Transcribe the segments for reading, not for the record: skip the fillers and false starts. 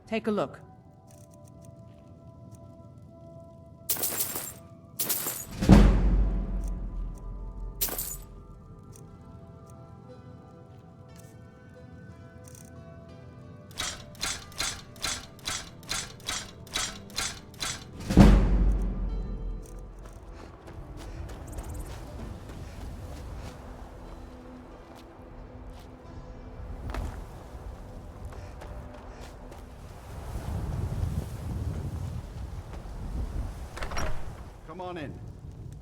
Take a look. Come on in.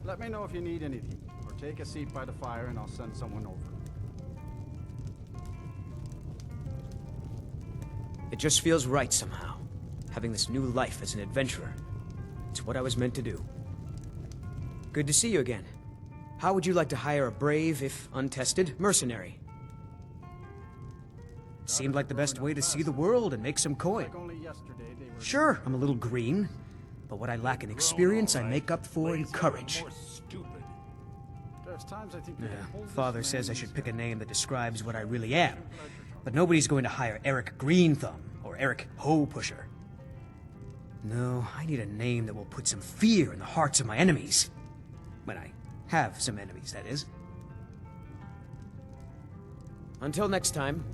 Let me know if you need anything, or take a seat by the fire and I'll send someone over. It just feels right somehow, having this new life as an adventurer. It's what I was meant to do. Good to see you again. How would you like to hire a brave, if untested, mercenary? Seemed like the best way to see the world and make some coin. Sure, I'm a little green, but what I lack in experience, I make up for in courage. Father says I should pick a name that describes what I really am, but nobody's going to hire Eric Greenthumb or Eric Hoe Pusher. No, I need a name that will put some fear in the hearts of my enemies. When I have some enemies, that is. Until next time.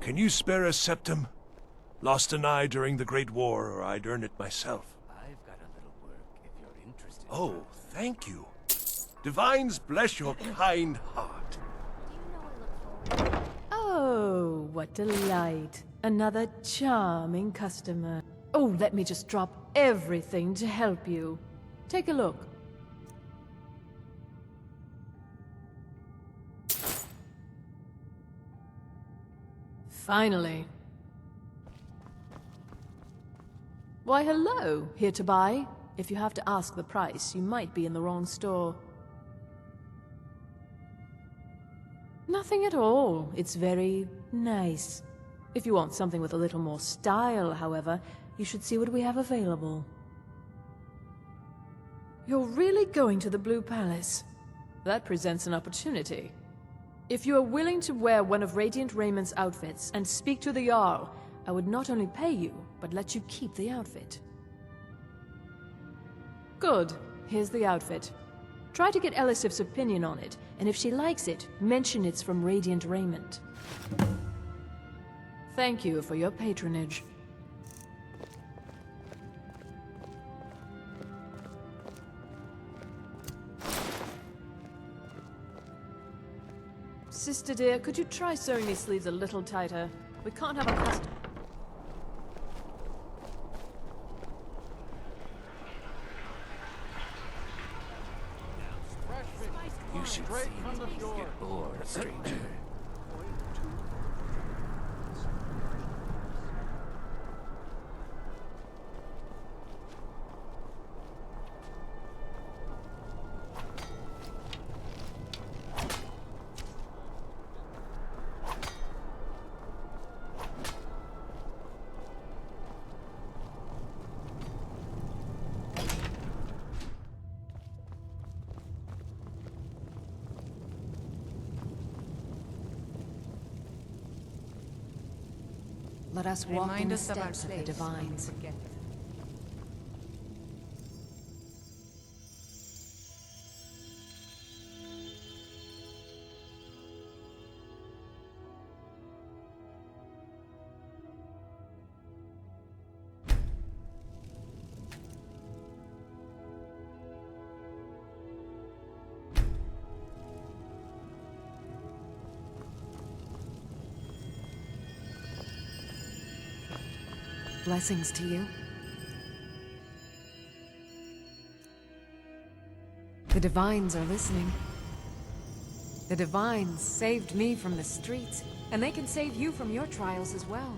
Can you spare a septum? Lost an eye during the Great War, or I'd earn it myself. I've got a little work if you're interested. Oh, thank you. Divines bless your kind heart. Oh, what delight. Another charming customer. Oh, let me just drop everything to help you. Take a look. Finally. Why, hello. Here to buy? If you have to ask the price, you might be in the wrong store. Nothing at all. It's very nice. If you want something with a little more style, however, you should see what we have available. You're really going to the Blue Palace? That presents an opportunity. If you are willing to wear one of Radiant Raymond's outfits and speak to the Jarl, I would not only pay you, but let you keep the outfit. Good. Here's the outfit. Try to get Elisif's opinion on it, and if she likes it, mention it's from Radiant Raymond. Thank you for your patronage. Sister dear, could you try sewing these sleeves a little tighter? We can't have a customer. You should see me get bored, stranger. Let us walk in Remind the us of our steps of the place when we divines. forget. Blessings to you. The divines are listening. The divines saved me from the streets, and they can save you from your trials as well.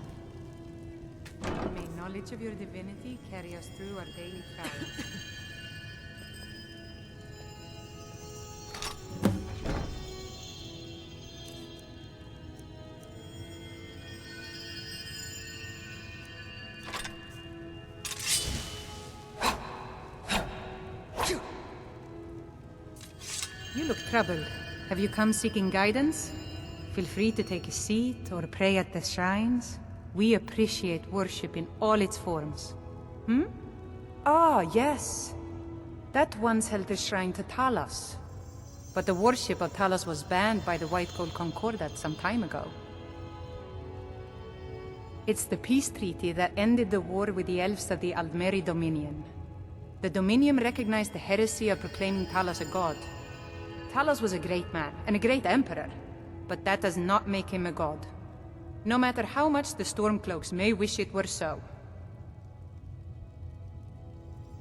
May knowledge of your divinity carry us through our daily trials. You look troubled. Have you come seeking guidance? Feel free to take a seat or pray at the shrines. We appreciate worship in all its forms. Ah, yes. That once held the shrine to Talos. But the worship of Talos was banned by the White Gold Concordat some time ago. It's the peace treaty that ended the war with the elves of the Aldmeri Dominion. The Dominion recognized the heresy of proclaiming Talos a god. Talos was a great man, and a great emperor, but that does not make him a god. No matter how much the Stormcloaks may wish it were so.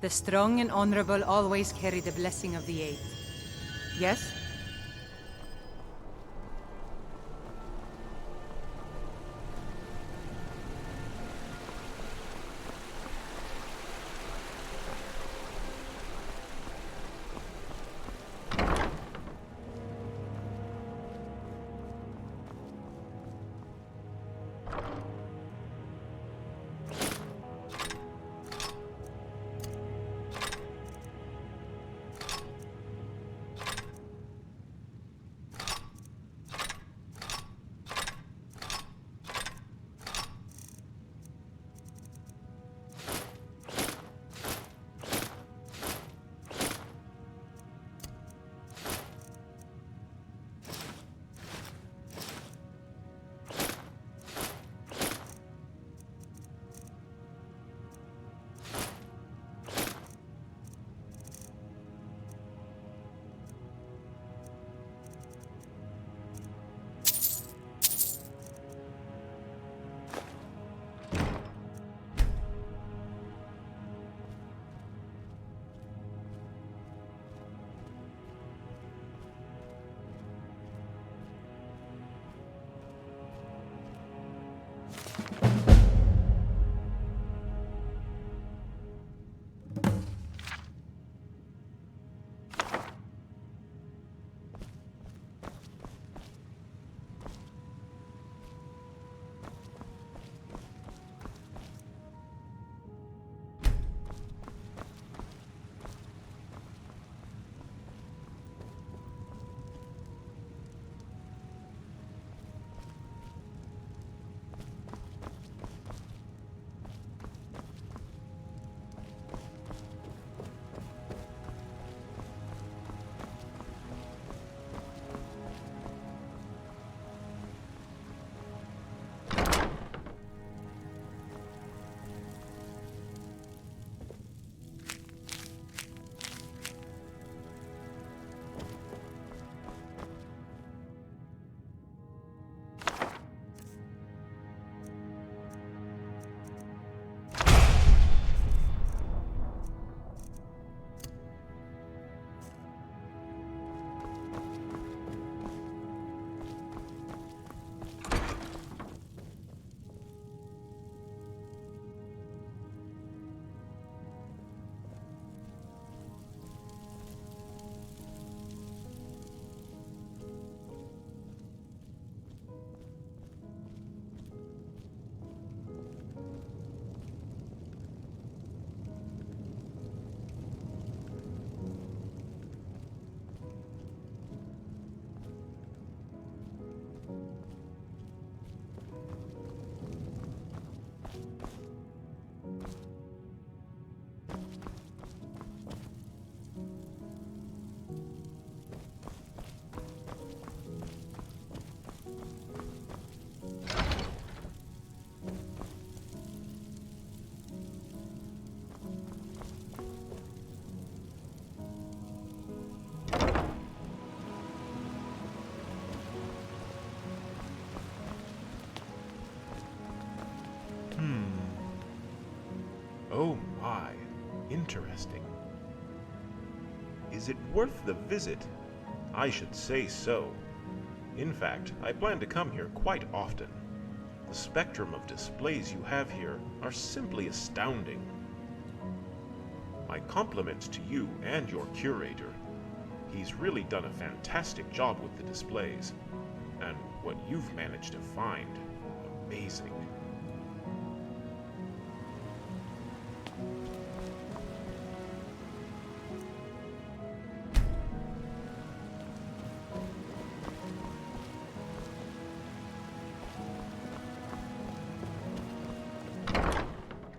The strong and honorable always carry the blessing of the Eight. Yes? Is it worth the visit? I should say so. In fact, I plan to come here quite often. The spectrum of displays you have here are simply astounding. My compliments to you and your curator. He's really done a fantastic job with the displays. And what you've managed to find, amazing.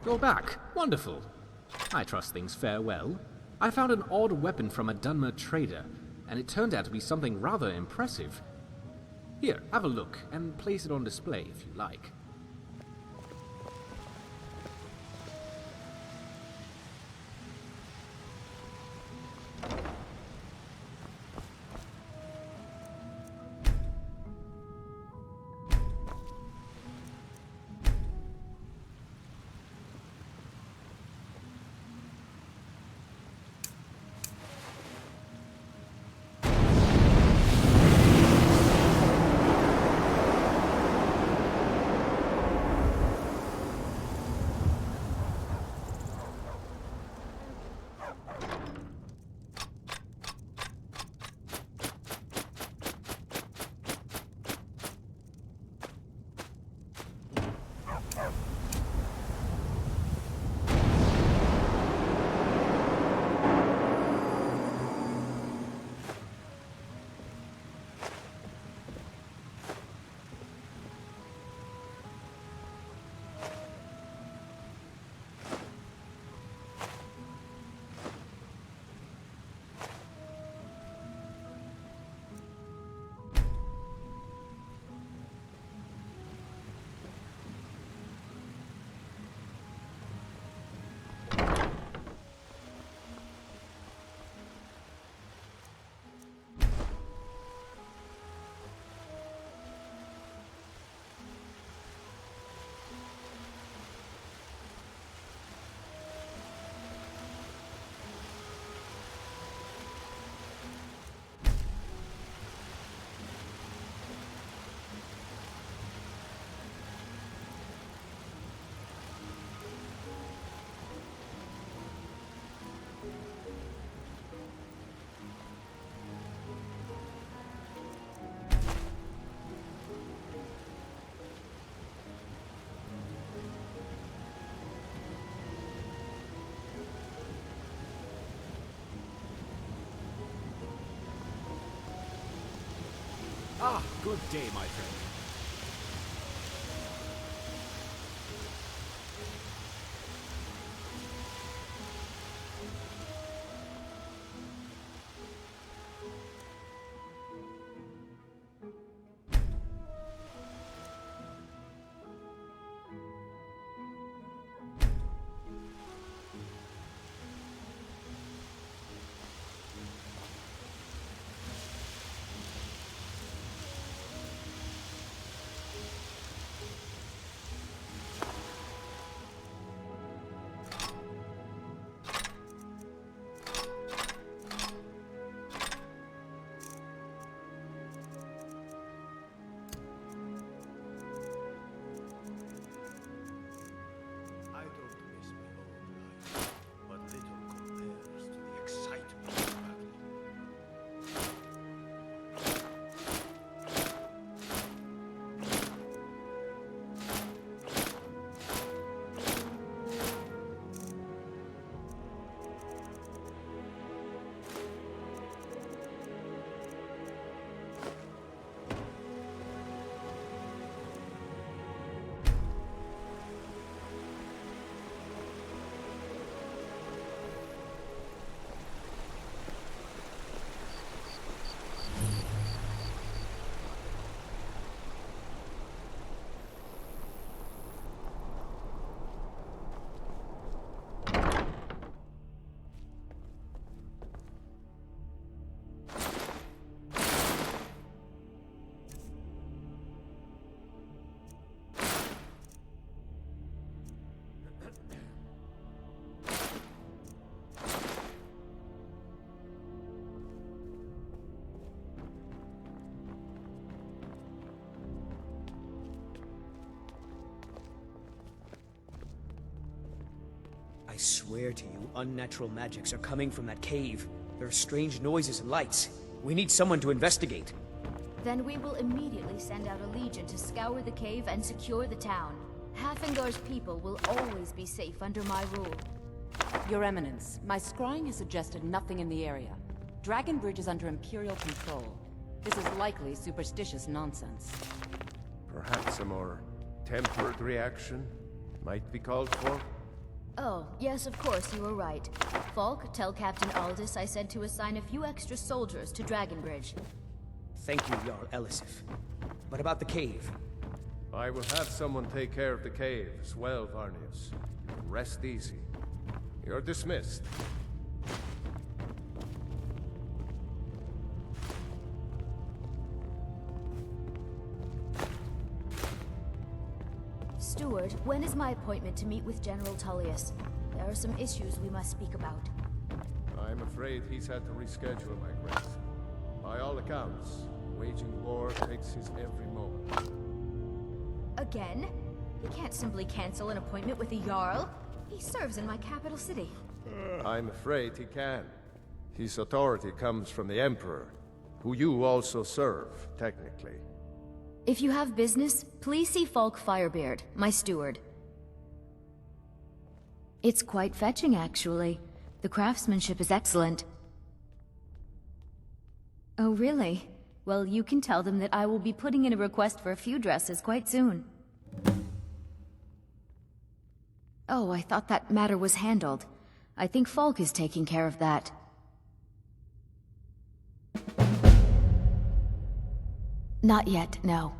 You're back. Wonderful. I trust things fare well. I found an odd weapon from a Dunmer trader, and it turned out to be something rather impressive. Here, have a look, and place it on display if you like. Ah, good day, my friend. I swear to you, unnatural magics are coming from that cave. There are strange noises and lights. We need someone to investigate. Then we will immediately send out a legion to scour the cave and secure the town. Hafingar's people will always be safe under my rule. Your Eminence, my scrying has suggested nothing in the area. Dragonbridge is under Imperial control. This is likely superstitious nonsense. Perhaps a more tempered reaction might be called for? Oh, yes, of course, you were right. Falk, tell Captain Aldous I said to assign a few extra soldiers to Dragonbridge. Thank you, Jarl Elisif. But about the cave? I will have someone take care of the cave as well, Varnius. Rest easy. You're dismissed. Steward, when is my appointment to meet with General Tullius? There are some issues we must speak about. I'm afraid he's had to reschedule, my grace. By all accounts, waging war takes his every moment. Again? He can't simply cancel an appointment with the Jarl. He serves in my capital city. I'm afraid he can. His authority comes from the Emperor, who you also serve, technically. If you have business, please see Falk Firebeard, my steward. It's quite fetching, actually. The craftsmanship is excellent. Oh, really? Well, you can tell them that I will be putting in a request for a few dresses quite soon. Oh, I thought that matter was handled. I think Falk is taking care of that. Not yet, no.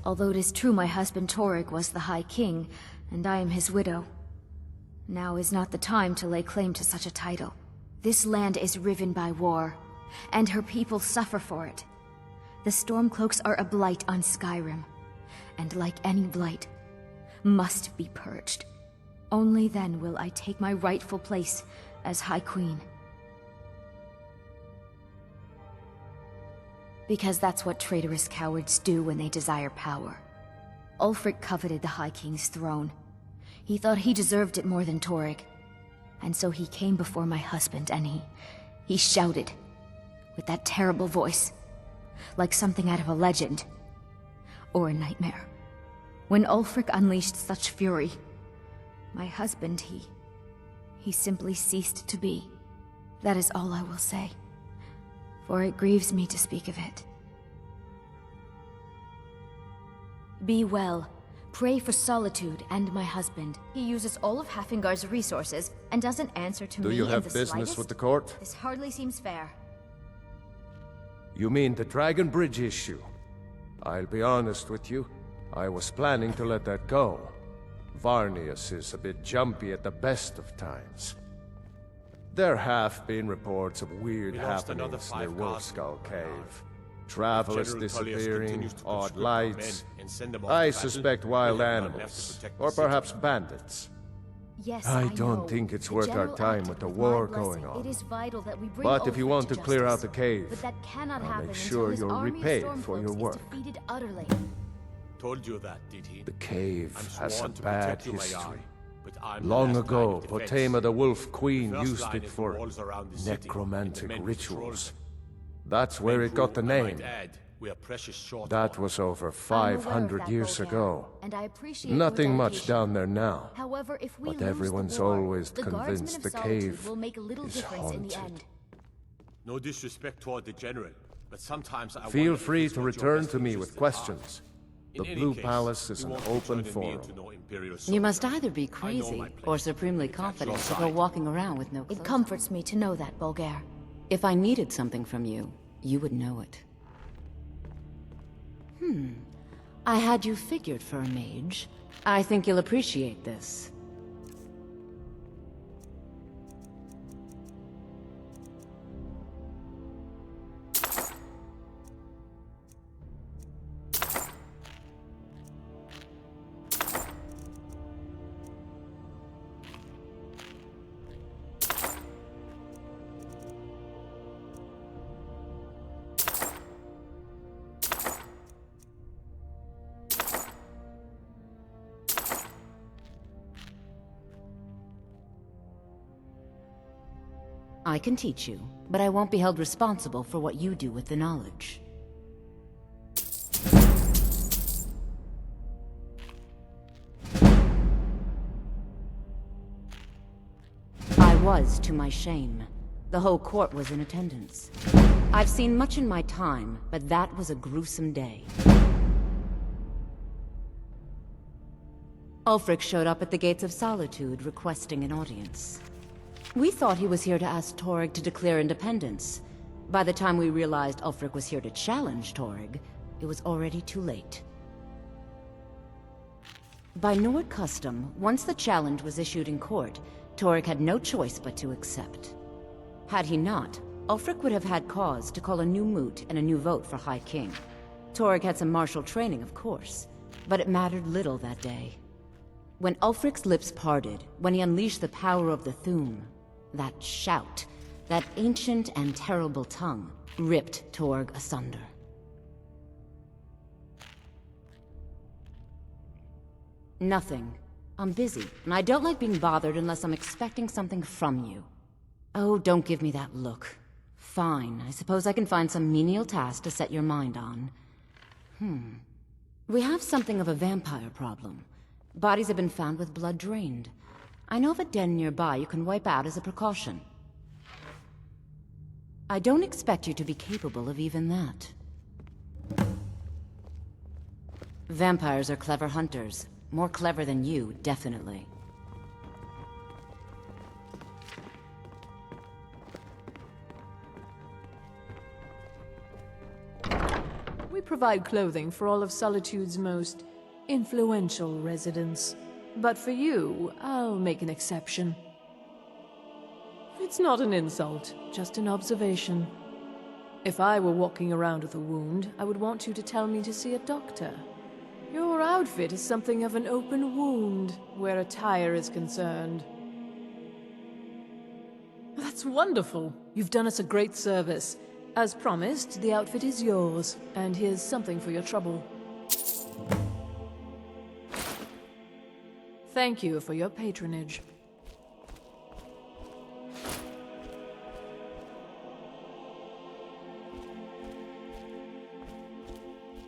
Although it is true my husband Torrig was the High King, and I am his widow. Now is not the time to lay claim to such a title. This land is riven by war, and her people suffer for it. The Stormcloaks are a blight on Skyrim, and like any blight, must be purged. Only then will I take my rightful place as High Queen. Because that's what traitorous cowards do when they desire power. Ulfric coveted the High King's throne. He thought he deserved it more than Torrig. And so he came before my husband and he shouted, with that terrible voice, like something out of a legend, or a nightmare. When Ulfric unleashed such fury, my husband, he simply ceased to be. That is all I will say. For it grieves me to speak of it. Be well. Pray for Solitude and my husband. He uses all of Hafingar's resources and doesn't answer to me in the slightest. Do you have business with the court? This hardly seems fair. You mean the Dragonbridge issue? I'll be honest with you. I was planning to let that go. Varnius is a bit jumpy at the best of times. There have been reports of weird happenings near Wolfskull Cave. Travelers disappearing, odd lights. I suspect wild animals, or perhaps bandits. Yes, I know. don't think it's The worth our general time act with the of war my blessing. going on. It is vital that we bring But if you Ulfric want to clear out justice. the cave, But that cannot I'll happen make until sure his you're army of repaid for your Stormcloaks is work. defeated utterly. Told you that, did he? The cave I'm has a sworn to bad protect you, my history. Jarl, but I'm the Long last ago, line of defense. Potema the Wolf Queen The first used line it is the for walls around the city, and the necromantic men rituals. patrols. That's where it got the I name. might add, we are precious short That on. was over I'm aware of 500 that, years Voltaire, ago. and I appreciate your Nothing much dedication. down there now. However, if we But lose everyone's the war, always the convinced Guardsmen the of Solitude cave will make a little is difference in the haunted. end. No disrespect toward the general, but sometimes I Feel wonder if free it's to not your return best to me interest with at heart. questions. In The any Blue case, Palace is you an won't be open turning me forum. into no Imperial You must soldier. either be I know crazy my place. or supremely confident to go walking around with no clothes. It comforts me to know that, Bulgaire. If I needed something from you, you would know it. I had you figured for a mage. I think you'll appreciate this. I can teach you, but I won't be held responsible for what you do with the knowledge. I was, to my shame. The whole court was in attendance. I've seen much in my time, but that was a gruesome day. Ulfric showed up at the Gates of Solitude, requesting an audience. We thought he was here to ask Torygg to declare independence. By the time we realized Ulfric was here to challenge Torygg, it was already too late. By Nord custom, once the challenge was issued in court, Torygg had no choice but to accept. Had he not, Ulfric would have had cause to call a new moot and a new vote for High King. Torygg had some martial training, of course, but it mattered little that day. When Ulfric's lips parted, when he unleashed the power of the Thu'um, that shout, that ancient and terrible tongue, ripped Torygg asunder. Nothing. I'm busy, and I don't like being bothered unless I'm expecting something from you. Oh, don't give me that look. Fine, I suppose I can find some menial task to set your mind on. We have something of a vampire problem. Bodies have been found with blood drained. I know of a den nearby you can wipe out as a precaution. I don't expect you to be capable of even that. Vampires are clever hunters. More clever than you, definitely. We provide clothing for all of Solitude's most influential residents. But for you, I'll make an exception. It's not an insult, just an observation. If I were walking around with a wound, I would want you to tell me to see a doctor. Your outfit is something of an open wound, where attire is concerned. That's wonderful. You've done us a great service. As promised, the outfit is yours, and here's something for your trouble. Thank you for your patronage.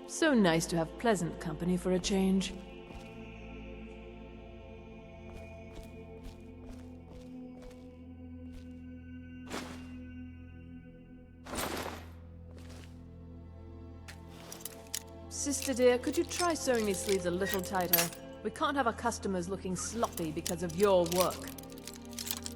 So nice to have pleasant company for a change. Sister dear, could you try sewing these sleeves a little tighter? We can't have our customers looking sloppy because of your work.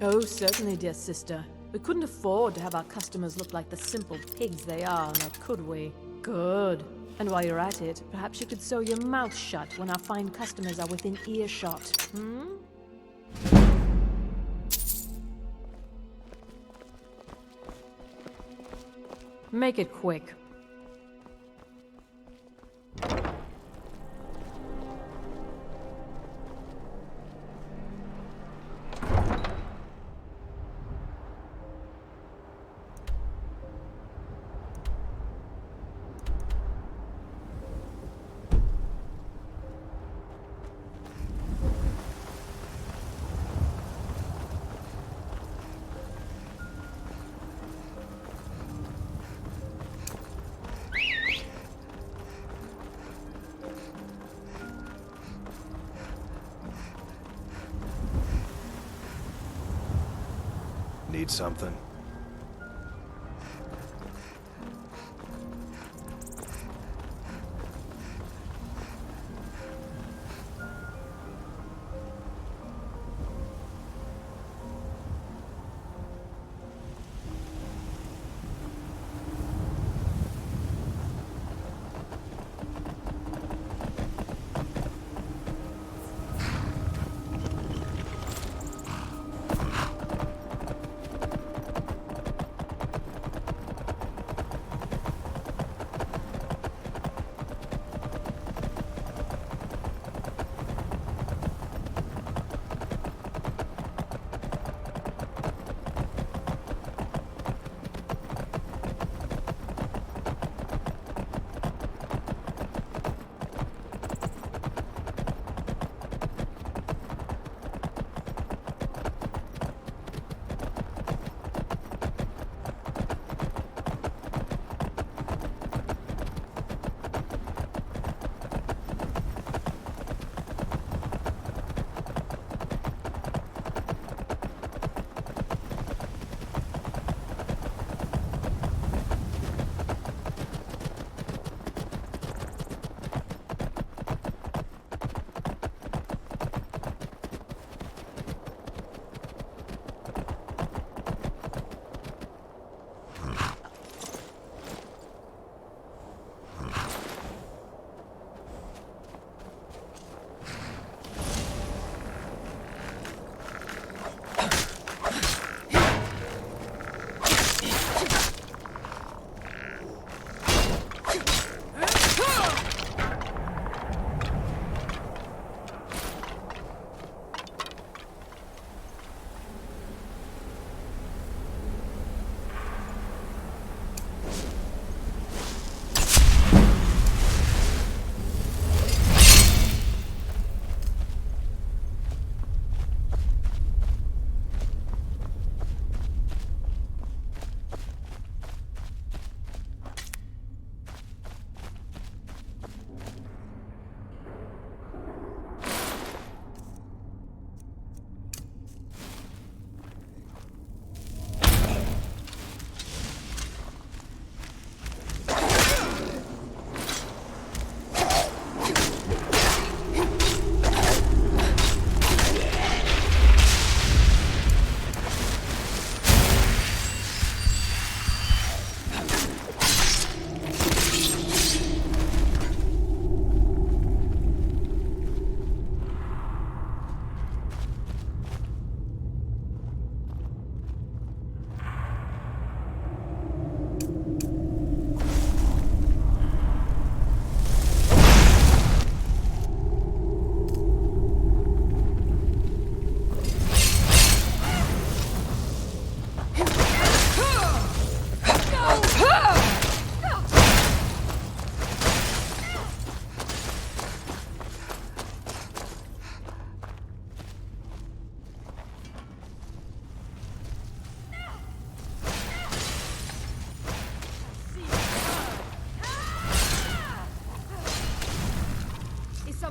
Oh, certainly, dear sister. We couldn't afford to have our customers look like the simple pigs they are, now could we? Good. And while you're at it, perhaps you could sew your mouth shut when our fine customers are within earshot, Make it quick. Need something?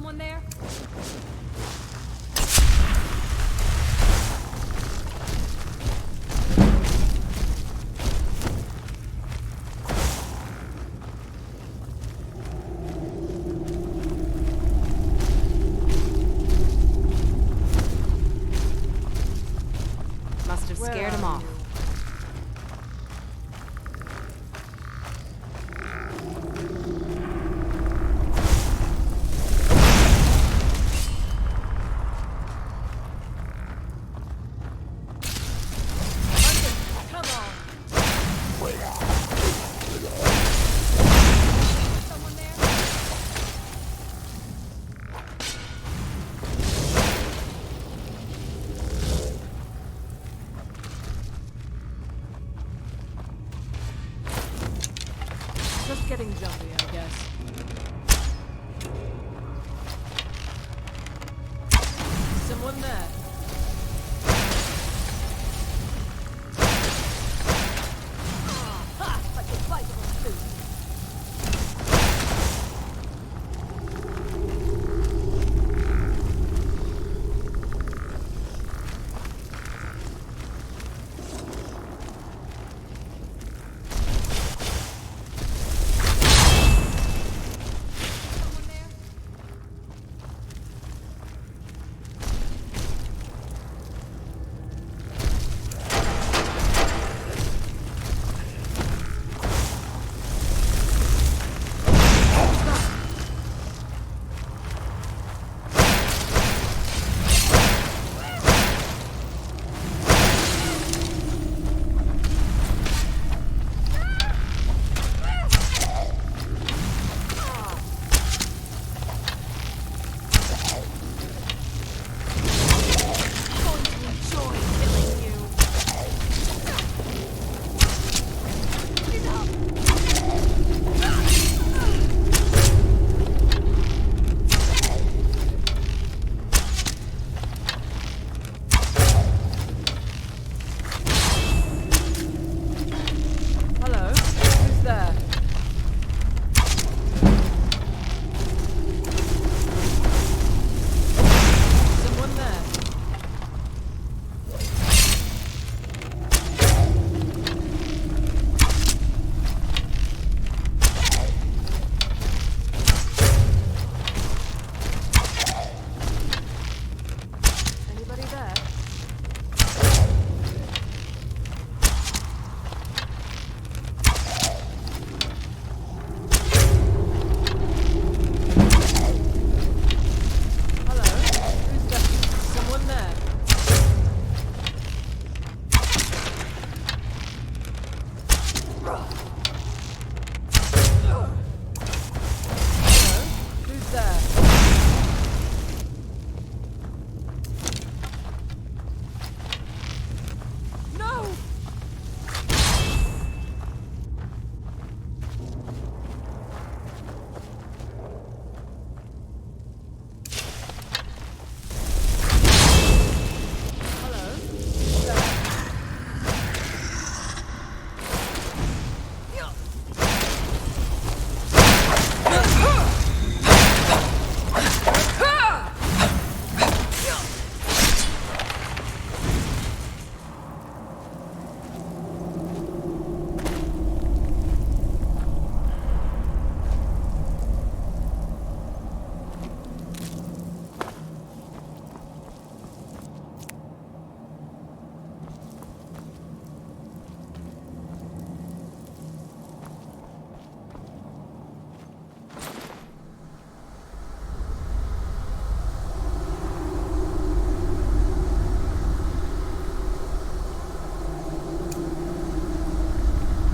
Someone there? Must have scared him off. Just getting jumpy, I guess. Someone there. Ha! Like a biteable food.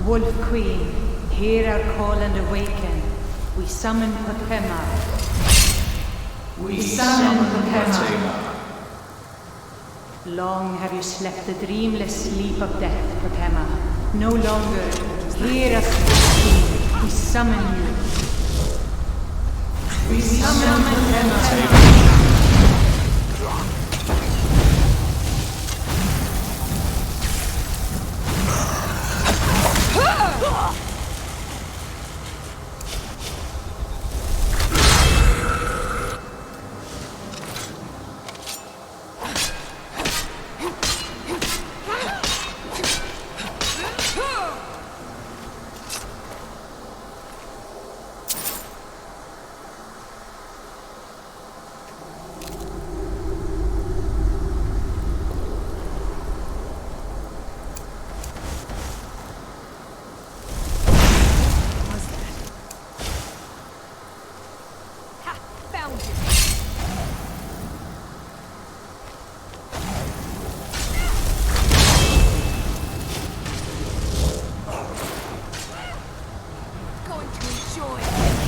Wolf Queen, hear our call and awaken. We summon Potema. We summon Potema. Long have you slept the dreamless sleep of death, Potema. No longer. Hear us, Wolf Queen. We summon you. We summon Potema. going to enjoy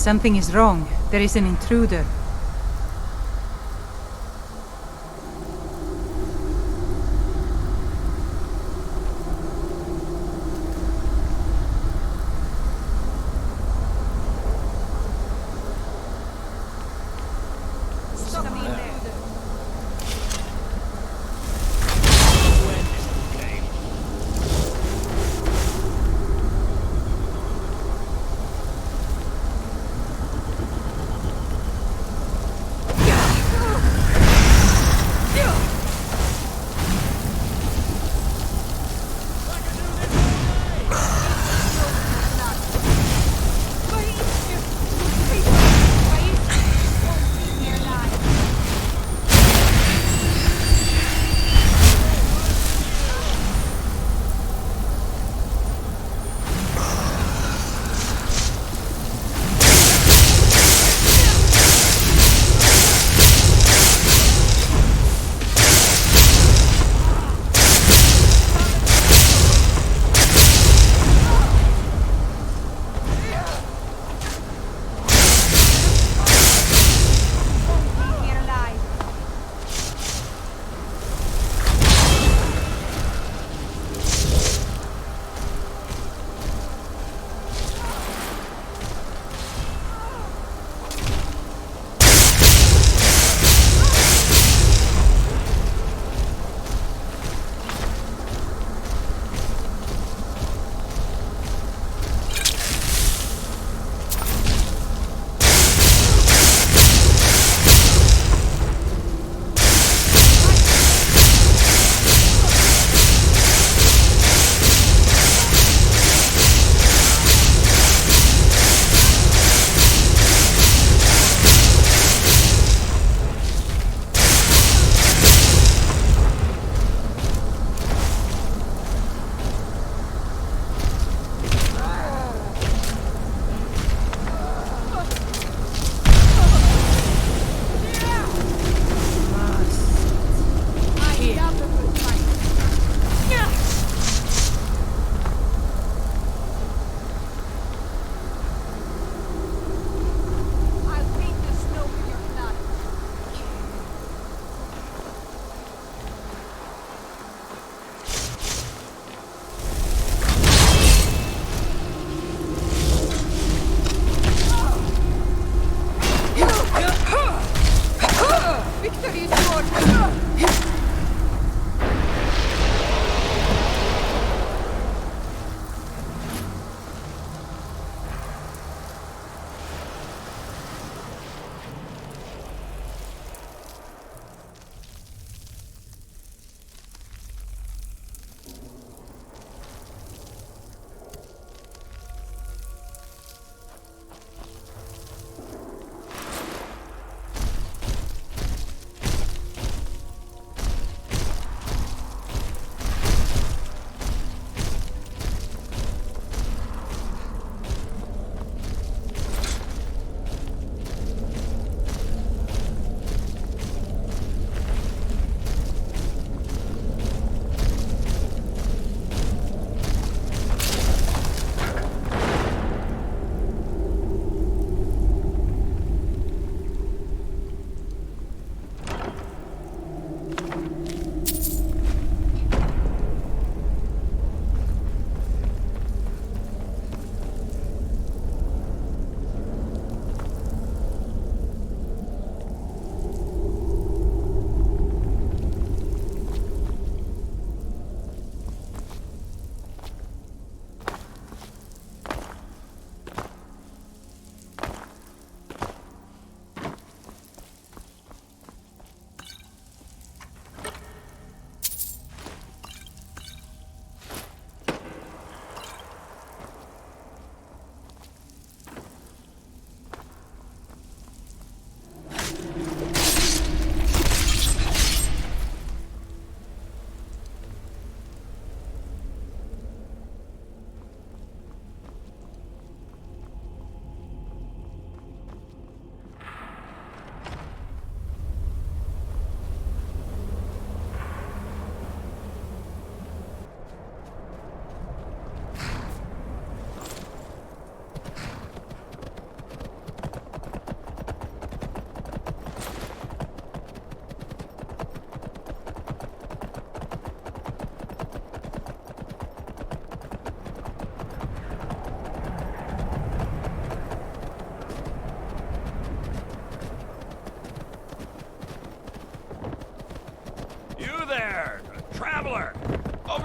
Something is wrong. There is an intruder.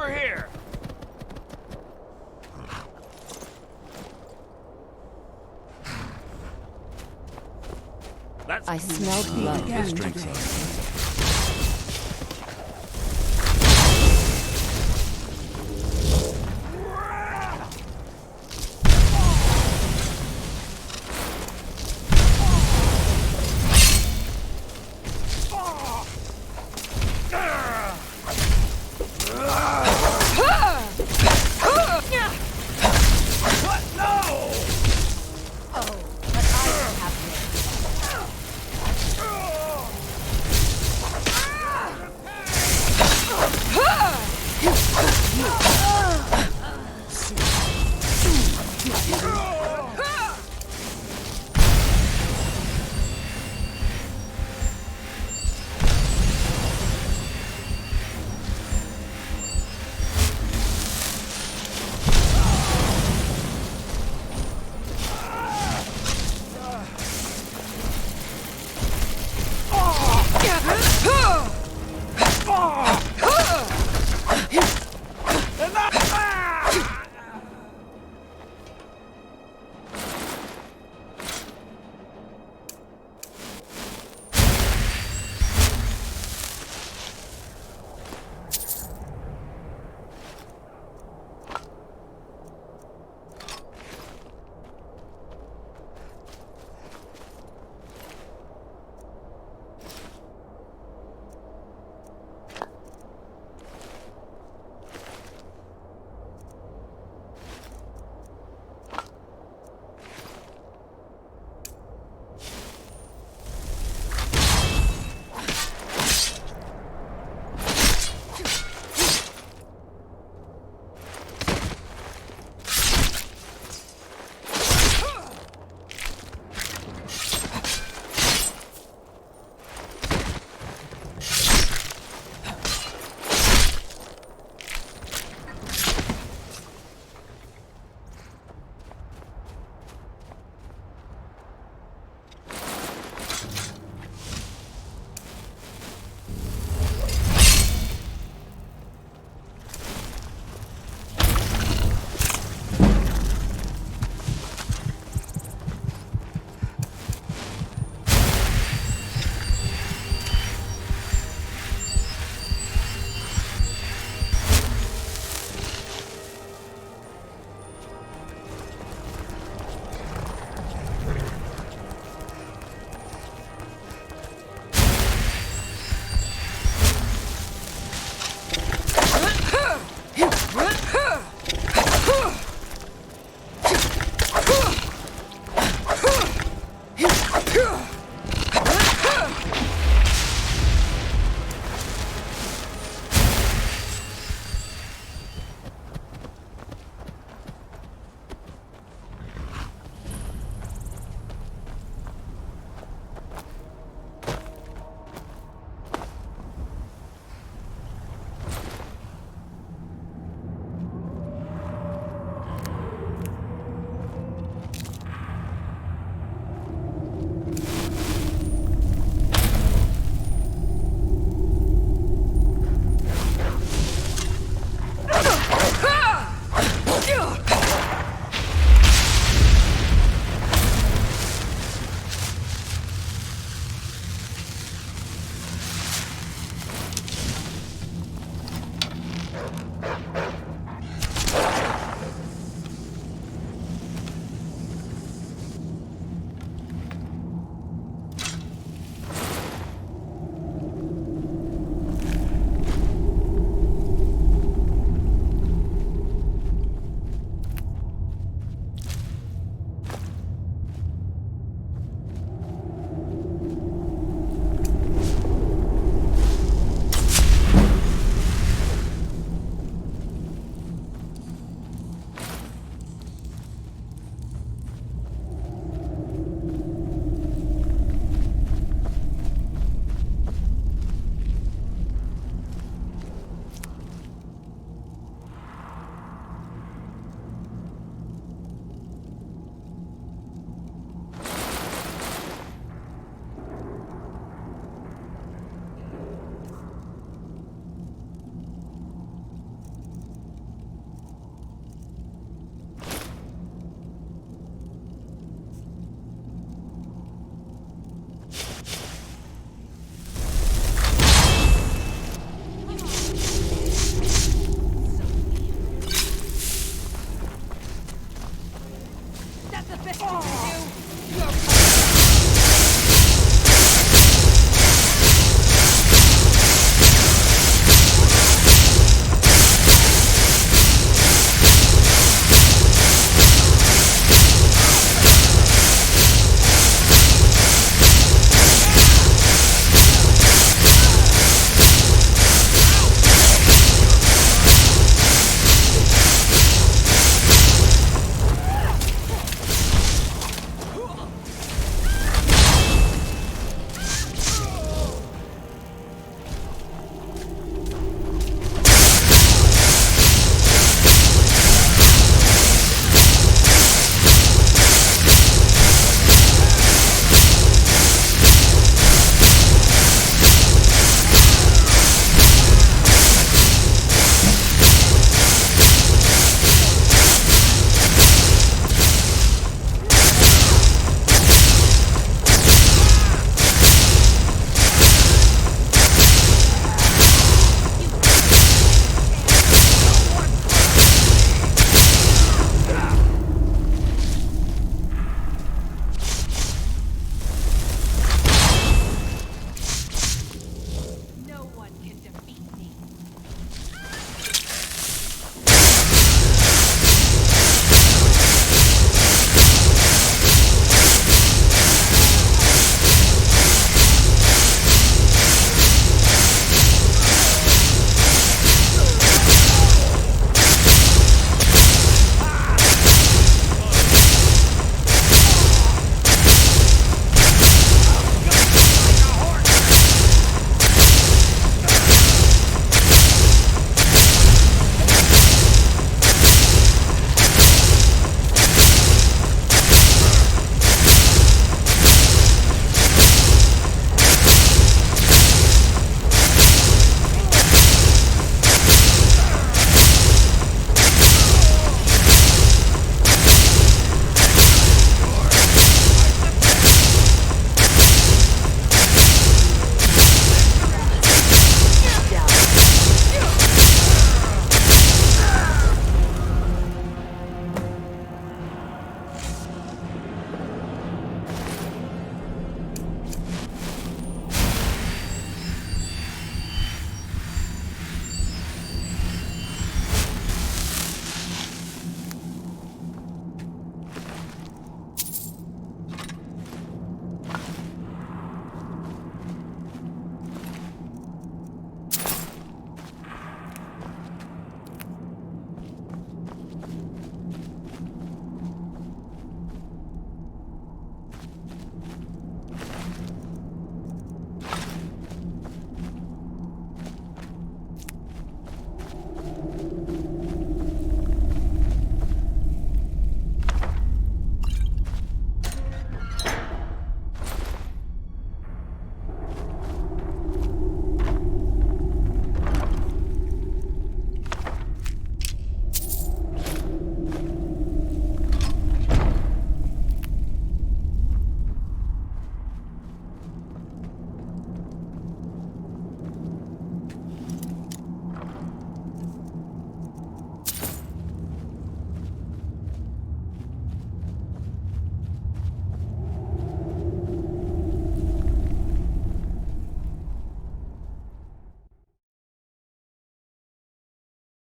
Over here! I smell blood. This drink's up.